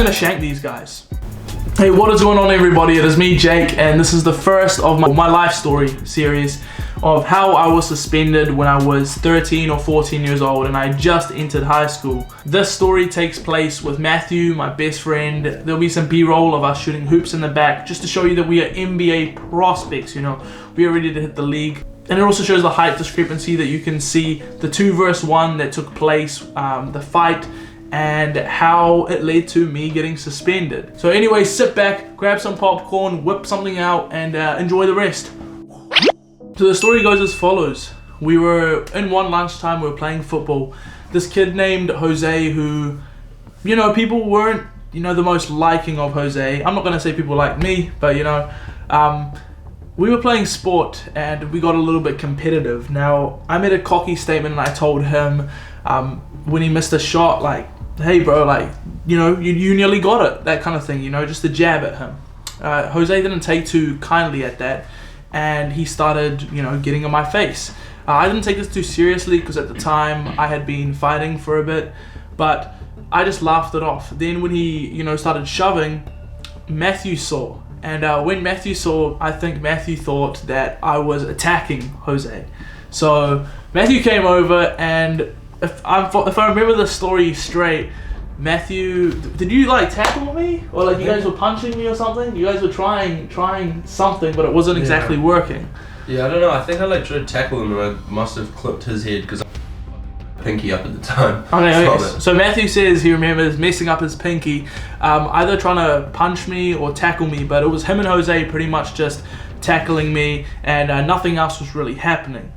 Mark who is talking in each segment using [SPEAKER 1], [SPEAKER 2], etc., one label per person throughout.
[SPEAKER 1] gonna shank these guys. Hey, what is going on everybody? It is me, Jake, and this is the first of my life story series of how I was suspended when I was 13 or 14 years old and I just entered high school. This story takes place with Matthew, my best friend. There'll be some B-roll of us shooting hoops in the back just to show you that we are NBA prospects, you know. We are ready to hit the league. And it also shows the height discrepancy that you can see the 2-versus-1 that took place, the fight, and how it led to me getting suspended. So anyway, sit back, grab some popcorn, whip something out, and enjoy the rest. So the story goes as follows. We were in one lunchtime, we were playing football. This kid named Jose who, you know, people weren't, you know, the most liking of Jose. I'm not gonna say people like me, but you know, we were playing sport and we got a little bit competitive. Now, I made a cocky statement and I told him when he missed a shot, like, hey bro, like, you know, you nearly got it, that kind of thing, you know, just a jab at him. Jose didn't take too kindly at that and he started, you know, getting in my face. I didn't take this too seriously because at the time I had been fighting for a bit, but I just laughed it off. Then when he, you know, started shoving, Matthew saw. And when Matthew saw, I think Matthew thought that I was attacking Jose. So Matthew came over and if I remember the story straight, Matthew, did you like tackle me? Or like you guys were punching me or something? You guys were trying something, but it wasn't exactly working.
[SPEAKER 2] Yeah, I don't know. I think I like tried to tackle him and I must have clipped his head because I had pinky up at the time.
[SPEAKER 1] Okay. So Matthew says he remembers messing up his pinky, either trying to punch me or tackle me, but it was him and Jose pretty much just tackling me and nothing else was really happening.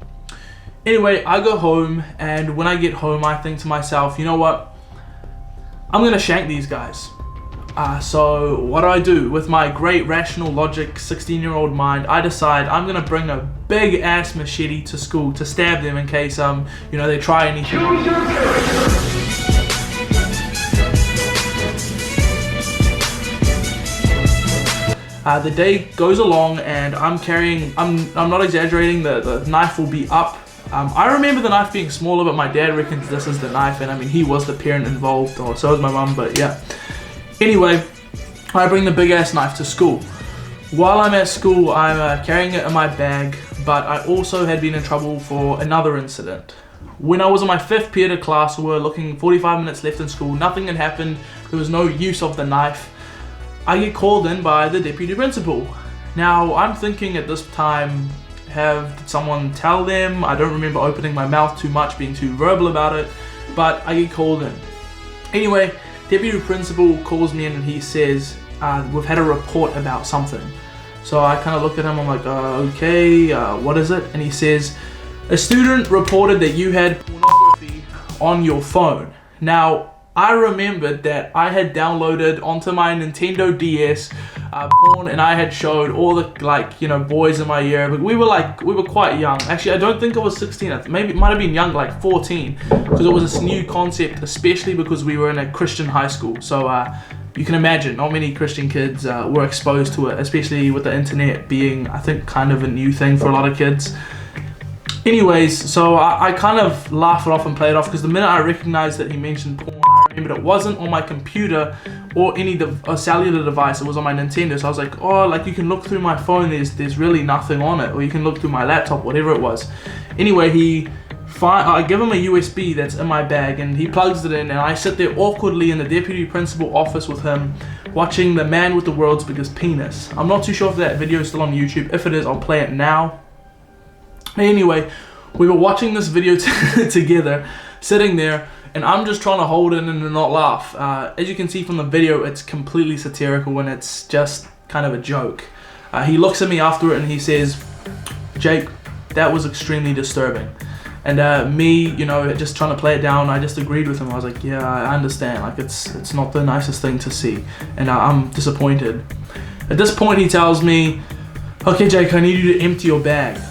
[SPEAKER 1] Anyway, I go home and when I get home I think to myself, you know what? I'm gonna shank these guys. So what do? With my great rational logic 16-year-old mind, I decide I'm gonna bring a big ass machete to school to stab them in case you know, they try anything. The day goes along and I'm carrying, I'm not exaggerating, the knife will be up. I remember the knife being smaller, but my dad reckons this is the knife, and I mean, he was the parent involved, or so was my mum, but yeah. Anyway, I bring the big ass knife to school. While I'm at school, I'm carrying it in my bag, but I also had been in trouble for another incident. When I was in my 5th period of class, we were looking 45 minutes left in school, nothing had happened, there was no use of the knife. I get called in by the deputy principal. Now, I'm thinking at this time, have someone tell them? I don't remember opening my mouth too much, being too verbal about it, but I get called in. Anyway, deputy principal calls me in and he says, we've had a report about something. So I kind of look at him, I'm like, okay, what is it? And he says, a student reported that you had pornography on your phone. Now, I remembered that I had downloaded onto my Nintendo DS porn and I had showed all the, like, you know, boys in my year, but we were quite young. Actually, I don't think I was 16, maybe it might have been young, like 14, because it was this new concept, especially because we were in a Christian high school. So you can imagine not many Christian kids were exposed to it, especially with the internet being, I think, kind of a new thing for a lot of kids. Anyways, so I kind of laugh it off and play it off because the minute I recognized that he mentioned porn, I remembered it wasn't on my computer or any cellular device, it was on my Nintendo. So I was like, oh, like you can look through my phone, there's really nothing on it, or you can look through my laptop, whatever it was. Anyway, I give him a USB that's in my bag and he plugs it in and I sit there awkwardly in the deputy principal office with him watching the man with the world's biggest penis. I'm not too sure if that video is still on YouTube. If it is, I'll play it now. Anyway, we were watching this video together, sitting there, and I'm just trying to hold it in and not laugh. As you can see from the video, it's completely satirical and it's just kind of a joke. He looks at me after it and he says, Jake, that was extremely disturbing. And me, you know, just trying to play it down, I just agreed with him. I was like, yeah, I understand. Like, it's not the nicest thing to see. And I'm disappointed. At this point, he tells me, okay, Jake, I need you to empty your bag.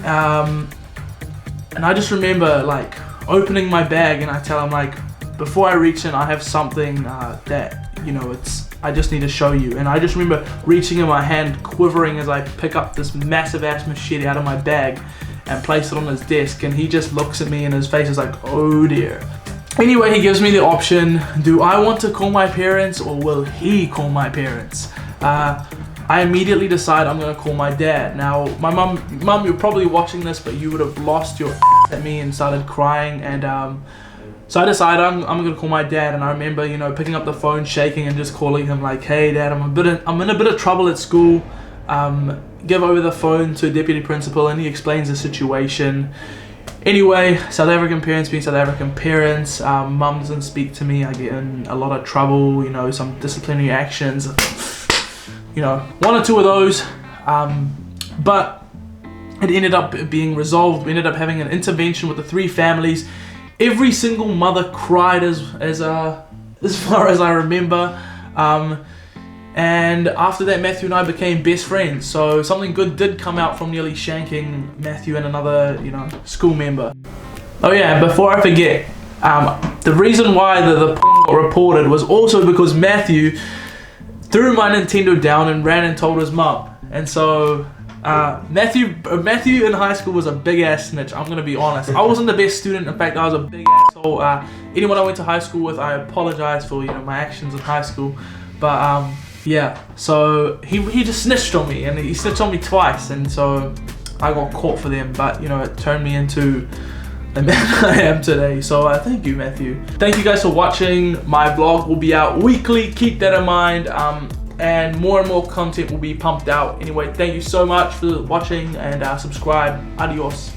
[SPEAKER 1] And I just remember like opening my bag and I tell him like, before I reach in, I have something that, you know, I just need to show you. And I just remember reaching in my hand, quivering as I pick up this massive ass machete out of my bag and place it on his desk, and he just looks at me and his face is like, oh dear. Anyway, he gives me the option, do I want to call my parents or will he call my parents? I immediately decide I'm gonna call my dad. Now, my mum, you're probably watching this, but you would have lost your at me and started crying. And so I decided I'm gonna call my dad. And I remember, you know, picking up the phone, shaking, and just calling him like, "Hey, Dad, I'm in a bit of trouble at school. Give over the phone to a deputy principal," and he explains the situation. Anyway, South African parents being South African parents, mum doesn't speak to me. I get in a lot of trouble, you know, some disciplinary actions, you know, one or two of those, but it ended up being resolved. We ended up having an intervention with the 3 families. Every single mother cried as far as I remember, and after that, Matthew and I became best friends. So something good did come out from nearly shanking Matthew and another, you know, school member. Oh yeah, before I forget, the reason why the porn got reported was also because Matthew threw my Nintendo down and ran and told his mum. And so Matthew in high school was a big ass snitch. I'm gonna be honest. I wasn't the best student. In fact, I was a big asshole. Anyone I went to high school with, I apologize for, you know, my actions in high school. But yeah, so he just snitched on me, and he snitched on me twice, and so I got caught for them. But you know, it turned me into the man I am today. So thank you, Matthew. Thank you guys for watching. My vlog will be out weekly. Keep that in mind. And more content will be pumped out. Anyway, thank you so much for watching, and subscribe. Adios.